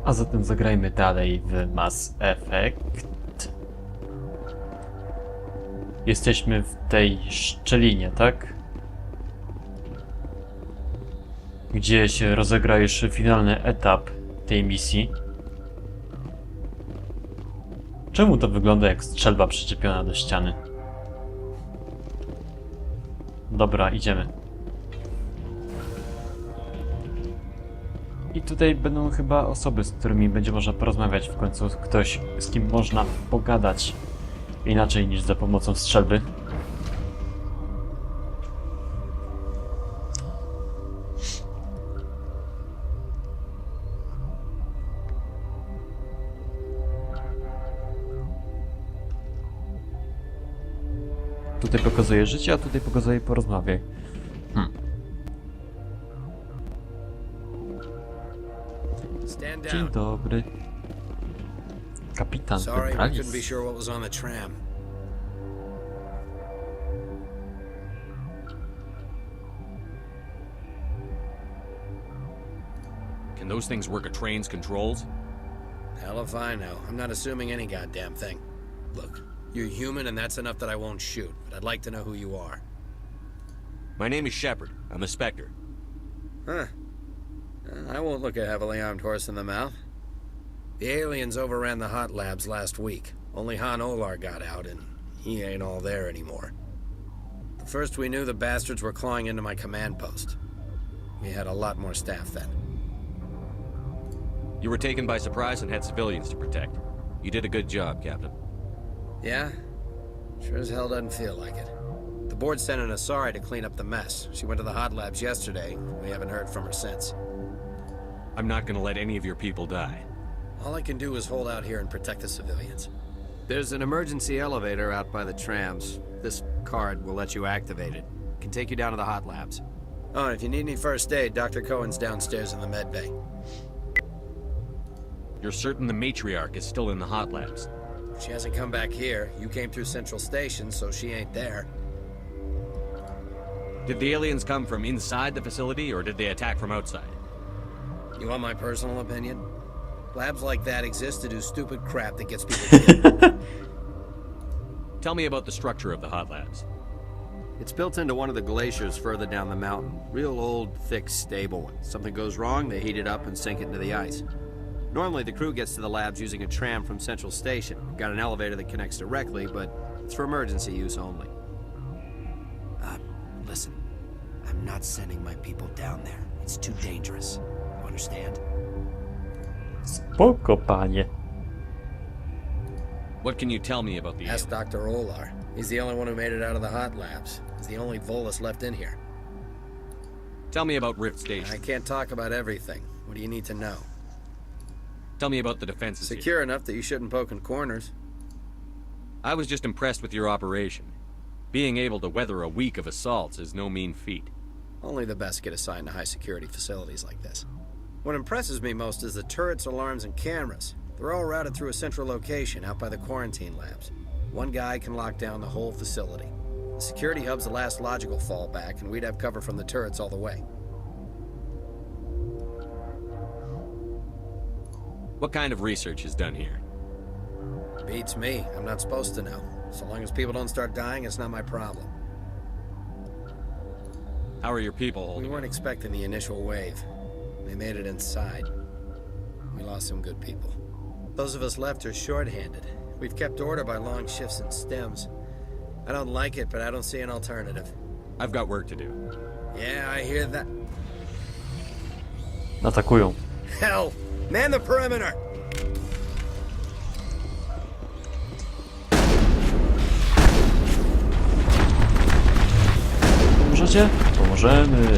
A zatem zagrajmy dalej w Mass Effect. Jesteśmy w tej szczelinie, tak? Gdzie się rozegra jeszcze finalny etap tej misji. Czemu to wygląda jak strzelba przyczepiona do ściany? Dobra, idziemy. I tutaj będą chyba osoby, z którymi będzie można porozmawiać. W końcu ktoś, z kim można pogadać inaczej niż za pomocą strzelby. Tutaj pokazuje życie, a tutaj pokazuje porozmawiaj. Dzień dobry. Kapitan Petralis. Can those things work at train's controls? Hell if I know. I'm not assuming any goddamn thing. Look, you're human and that's enough that I won't shoot, but I'd like to know who you are. My name is Shepard. I'm a Spectre. Huh. I won't look a heavily armed horse in the mouth. The aliens overran the hot labs last week. Only Han Olar got out, and he ain't all there anymore. The first we knew, the bastards were clawing into my command post. We had a lot more staff then. You were taken by surprise and had civilians to protect. You did a good job, Captain. Yeah? Sure as hell doesn't feel like it. The board sent an Asari to clean up the mess. She went to the hot labs yesterday. We haven't heard from her since. I'm not gonna let any of your people die. All I can do is hold out here and protect the civilians. There's an emergency elevator out by the trams. This card will let you activate it. Can take you down to the hot labs. Oh, and if you need any first aid, Dr. Cohen's downstairs in the med bay. You're certain the matriarch is still in the hot labs? She hasn't come back here. You came through Central Station, so she ain't there. Did the aliens come from inside the facility, or did they attack from outside? You want my personal opinion? Labs like that exist to do stupid crap that gets people killed. Tell me about the structure of the hot labs. It's built into one of the glaciers further down the mountain. Real old, thick, stable one. Something goes wrong, they heat it up and sink it into the ice. Normally, the crew gets to the labs using a tram from Central Station. We've got an elevator that connects directly, but it's for emergency use only. Listen. I'm not sending my people down there. It's too dangerous. You understand? Spoko, panie. What can you tell me about the Ask aliens? Dr. Olar. He's the only one who made it out of the hot labs. He's the only Volus left in here. Tell me about Rift I Station. can't talk about everything. What do you need to know? Tell me about the defenses here. Secure enough that you shouldn't poke in corners. I was just impressed with your operation. Being able to weather a week of assaults is no mean feat. Only the best get assigned to high-security facilities like this. What impresses me most is the turrets, alarms, and cameras. They're all routed through a central location out by the quarantine labs. One guy can lock down the whole facility. The security hub's the last logical fallback, and we'd have cover from the turrets all the way. What kind of research is done here? Beats me. I'm not supposed to know. So long as people don't start dying, it's not my problem. How are your people We holding? weren't expecting the initial wave. They made it inside. We lost some good people. Those of us left are short-handed. We've kept order by long shifts and stems. I don't like it, but I don't see an alternative. I've got work to do. Yeah, I hear that. Atakują. Hell! Man the perimeter! Pomożecie? Pomożemy.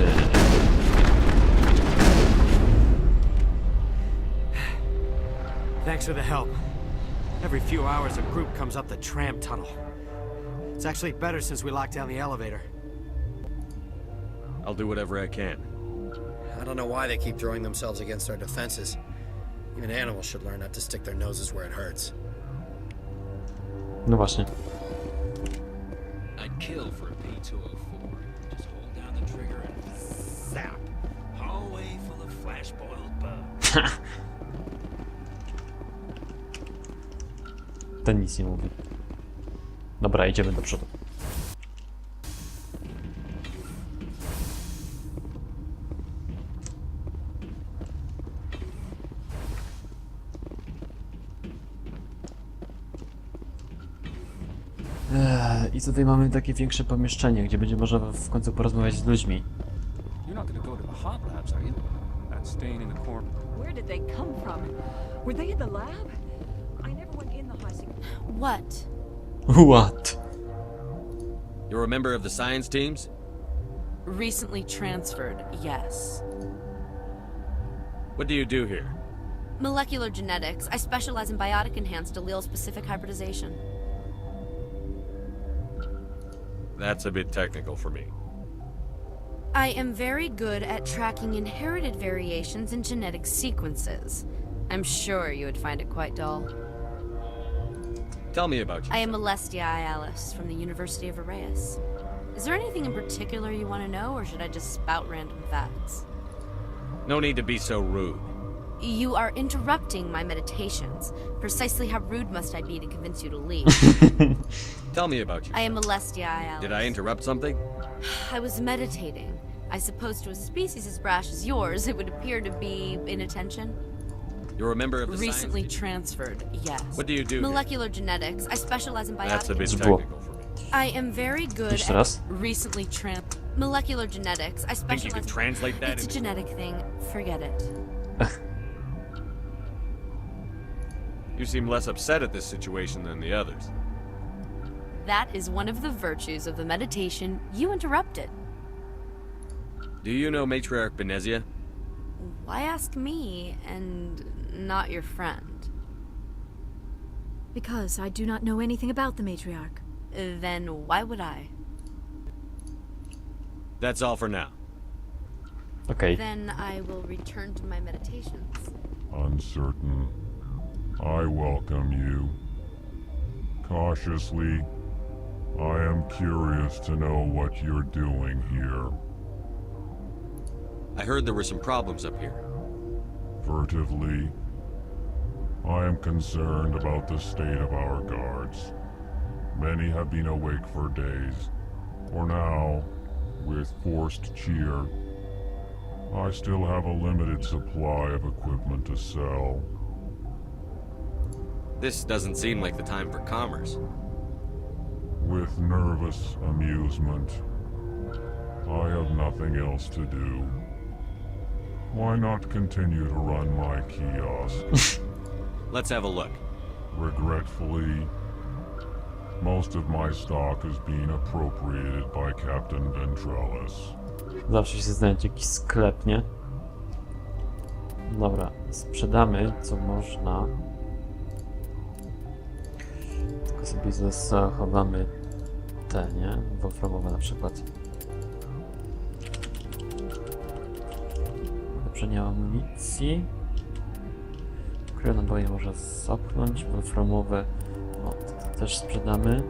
Thanks for the help. Every few hours, a group comes up the tram tunnel. It's actually better since we locked down the elevator. I'll do whatever I can. I don't know why they keep throwing themselves against our defenses. Even animals should learn not to stick their noses where it hurts. No właśnie. I'd kill for a P204. Just hold down the trigger and zap. Hallway full of flash-boiled bugs. Ten nic nie mówi. Dobra, idziemy do przodu. I tutaj mamy takie większe pomieszczenie, gdzie będzie można w końcu porozmawiać z ludźmi. You're not gonna go to the hot labs, are you? That's staying in the corner. Where did they come from? Were they in the lab? I never went in the high secret. What? What? You're a member of the science teams? Recently transferred, yes. What do you do here? Molecular genetics. I specialize in biotic enhanced allele-specific hybridization. That's a bit technical for me. I am very good at tracking inherited variations in genetic sequences. I'm sure you would find it quite dull. Tell me about you. I am Alestia Alice from the University of Arraeus. Is there anything in particular you want to know, or should I just spout random facts? No need to be so rude. You are interrupting my meditations. Precisely how rude must I be to convince you to leave? Tell me about you. I am Alestia Alice. Did I interrupt something? I was meditating. I suppose to a species as brash as yours, it would appear to be inattention. You're a member of the Recently science team? transferred, yes. What do you do here? Molecular genetics. I specialize in That's a biotic. bit Zło. technical for me. I am very good Jeszcze raz? at recently molecular genetics. I Think specialize you can in translate that It's a into... genetic thing. Forget it. You seem less upset at this situation than the others. That is one of the virtues of the meditation you interrupted. Do you know Matriarch Benezia? Why ask me and not your friend? Because I do not know anything about the matriarch. Then why would I? That's all for now. Okej. Then I will return to my meditations. Uncertain. I welcome you. Cautiously, I am curious to know what you're doing here. I heard there were some problems up here. Furtively, I am concerned about the state of our guards. Many have been awake for days. For now, with forced cheer, I still have a limited supply of equipment to sell. This doesn't seem like the time for commerce. With nervous amusement, I have nothing else to do. Why not continue to run my kiosk? Let's have a look. Regretfully, most of my stock is being appropriated by Captain Ventrellis. Zawsze się znajdzie jakiś sklep, nie? Dobra, sprzedamy co można. Tylko sobie zachowamy te, nie? Wolframowe na przykład. Ulepszenie amunicji. Ukryte naboje można zapchnąć. Wolframowe to też sprzedamy.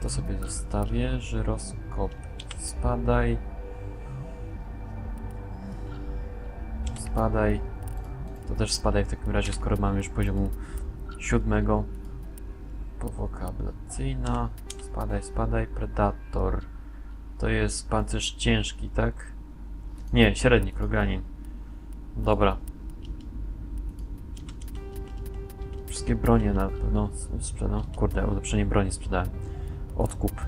To sobie zostawię. Żyroskop spadaj. Spadaj. To też spadaj w takim razie, skoro mamy już poziomu 7. Powłoka ablacyjna. Spadaj, spadaj. Predator. To jest pancerz ciężki, tak? Nie, średni, kroganin. Dobra. Wszystkie bronie na pewno sprzedam. Kurde, ulepszenie broni sprzedałem. Odkup.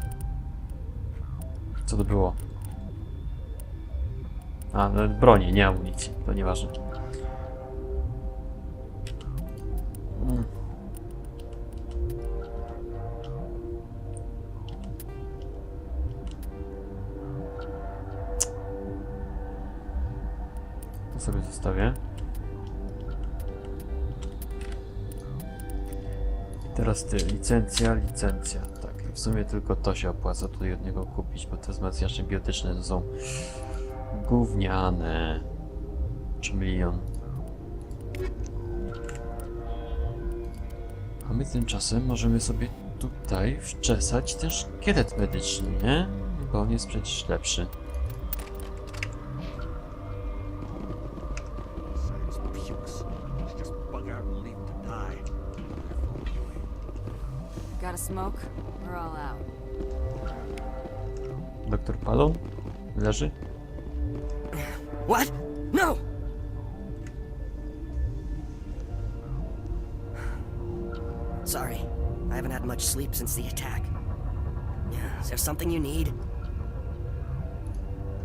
Co to było? A, no, broni, nie amunicji. To nieważne. To sobie zostawię. I teraz ty, licencja. Tak, i w sumie tylko to się opłaca tutaj od niego kupić, bo te wzmacniacze biotyczne to są gówniane. 3 milion. A my tymczasem możemy sobie tutaj wczesać ten szkielet medyczny, nie? Bo on jest przecież lepszy. Got a smoke? We're all out. Doktor Palon? Leży? What? No! Sorry, I haven't had much sleep since the attack. Is there something you need?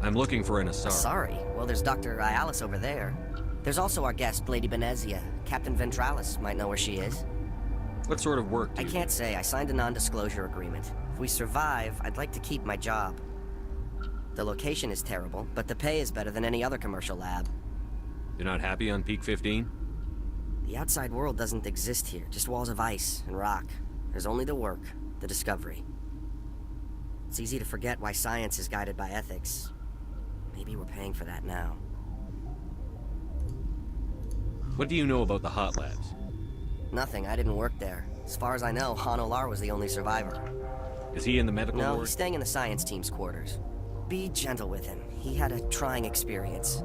I'm looking for an Asari. Sorry. Well, there's Dr. Ayalis over there. There's also our guest, Lady Benezia. Captain Ventralis might know where she is. What sort of work do I you can't say. I signed a non-disclosure agreement. If we survive, I'd like to keep my job. The location is terrible, but the pay is better than any other commercial lab. You're not happy on Peak 15? The outside world doesn't exist here, just walls of ice and rock. There's only the work, the discovery. It's easy to forget why science is guided by ethics. Maybe we're paying for that now. What do you know about the hot labs? Nothing, I didn't work there. As far as I know, Han Olar was the only survivor. Is he in the medical No, ward? he's staying in the science team's quarters. Be gentle with him. He had a trying experience.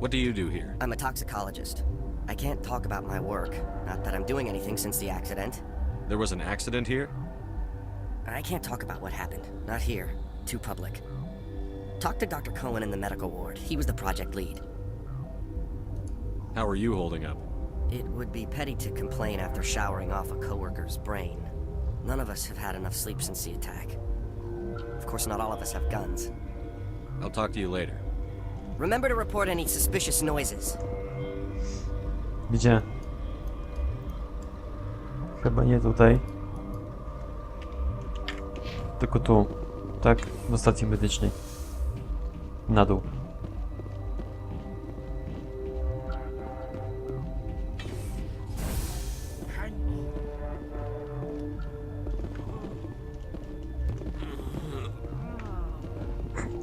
What do you do here? I'm a toxicologist. I can't talk about my work. Not that I'm doing anything since the accident. There was an accident here? I can't talk about what happened. Not here. Too public. Talk to Dr. Cohen in the medical ward. He was the project lead. How are you holding up? It would be petty to complain after showering off a coworker's brain. None of us have had enough sleep since the attack. Of course, not all of us have guns. I'll talk to you later. Remember to report any suspicious noises. Gdzie? Chyba nie tutaj. Tylko tu. Tak, w stacji medycznej. Na dół.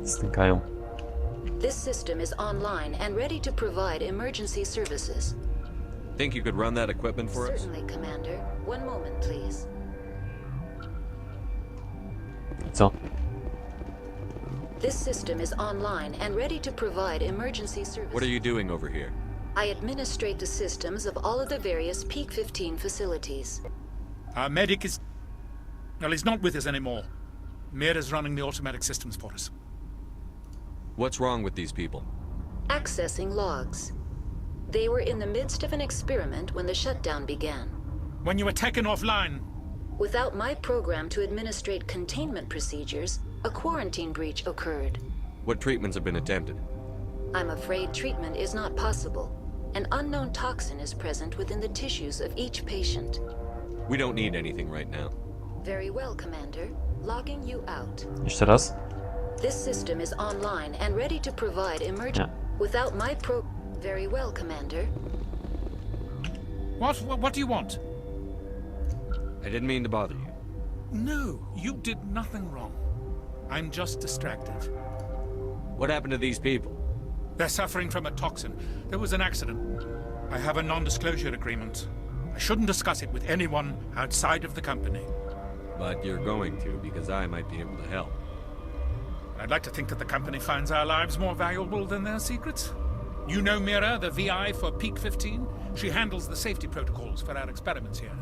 Stękają. This system is online and ready to provide emergency services. Think you could run that equipment for us? Certainly, Commander. One moment, please. Co? This system is online and ready to provide emergency services. What are you doing over here? I administrate the systems of all of the various Peak 15 facilities. Our medic is... Well, he's not with us anymore. Mira's running the automatic systems for us. What's wrong with these people? Accessing logs. They were in the midst of an experiment when the shutdown began. When you were taken offline... Without my program to administrate containment procedures, a quarantine breach occurred. What treatments have been attempted? I'm afraid treatment is not possible. An unknown toxin is present within the tissues of each patient. We don't need anything right now. Very well, Commander. Logging you out. Jeszcze raz? This system is online and ready to provide emergency. Yeah. Without my Very well, Commander. What do you want? I didn't mean to bother you. No, you did nothing wrong. I'm just distracted. What happened to these people? They're suffering from a toxin. There was an accident. I have a non-disclosure agreement. I shouldn't discuss it with anyone outside of the company. But you're going to, because I might be able to help. I'd like to think that the company finds our lives more valuable than their secrets. You know Mira, the VI for Peak 15? She handles the safety protocols for our experiments here.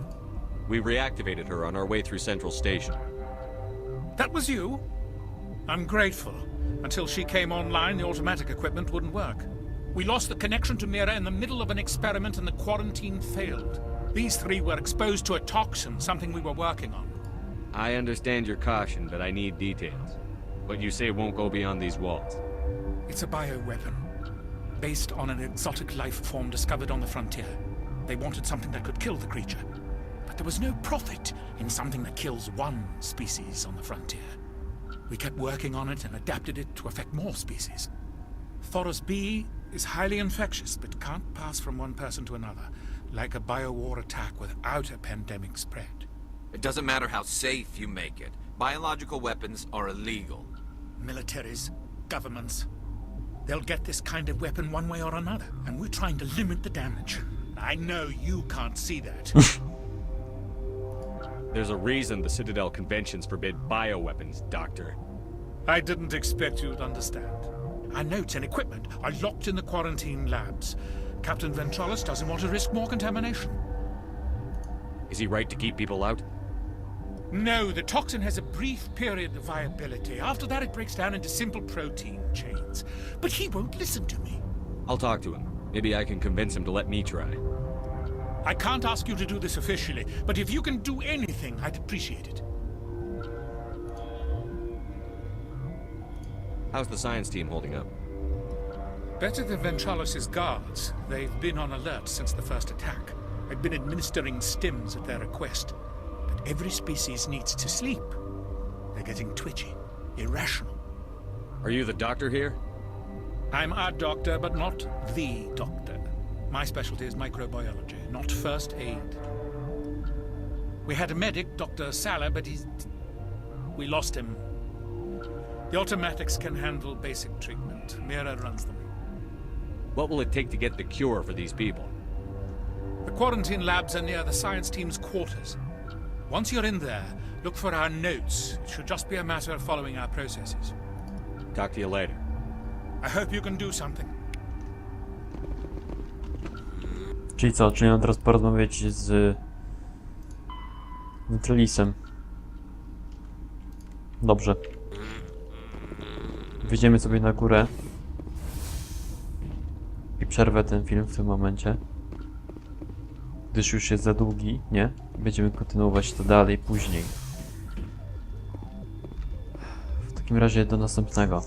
We reactivated her on our way through Central Station. That was you? I'm grateful. Until she came online, the automatic equipment wouldn't work. We lost the connection to Mira in the middle of an experiment and the quarantine failed. These three were exposed to a toxin, something we were working on. I understand your caution, but I need details. What you say won't go beyond these walls. It's a bioweapon, based on an exotic life form discovered on the frontier. They wanted something that could kill the creature. But there was no profit in something that kills one species on the frontier. We kept working on it and adapted it to affect more species. Thoros B is highly infectious, but can't pass from one person to another, like a biowar attack without a pandemic spread. It doesn't matter how safe you make it. Biological weapons are illegal. Militaries, governments, they'll get this kind of weapon one way or another, and we're trying to limit the damage. I know you can't see that. There's a reason the Citadel conventions forbid bioweapons, Doctor. I didn't expect you to understand. Our notes and equipment are locked in the quarantine labs. Captain Ventralis doesn't want to risk more contamination. Is he right to keep people out? No, the toxin has a brief period of viability. After that, it breaks down into simple protein chains. But he won't listen to me. I'll talk to him. Maybe I can convince him to let me try. I can't ask you to do this officially, but if you can do anything, I'd appreciate it. How's the science team holding up? Better than Ventralos' guards. They've been on alert since the first attack. I've been administering stims at their request. But every species needs to sleep. They're getting twitchy, irrational. Are you the doctor here? I'm a doctor, but not the doctor. My specialty is microbiology, not first aid. We had a medic, Dr. Salah, but we lost him. The automatics can handle basic treatment. Mira runs them. What will it take to get the cure for these people? The quarantine labs are near the science team's quarters. Once you're in there, look for our notes. It should just be a matter of following our processes. Talk to you later. I hope you can do something. Czyli co? Czyli mam teraz porozmawiać z Ventralisem. Dobrze. Wyjdziemy sobie na górę i przerwę ten film w tym momencie, gdyż już jest za długi, nie? Będziemy kontynuować to dalej później. W takim razie do następnego.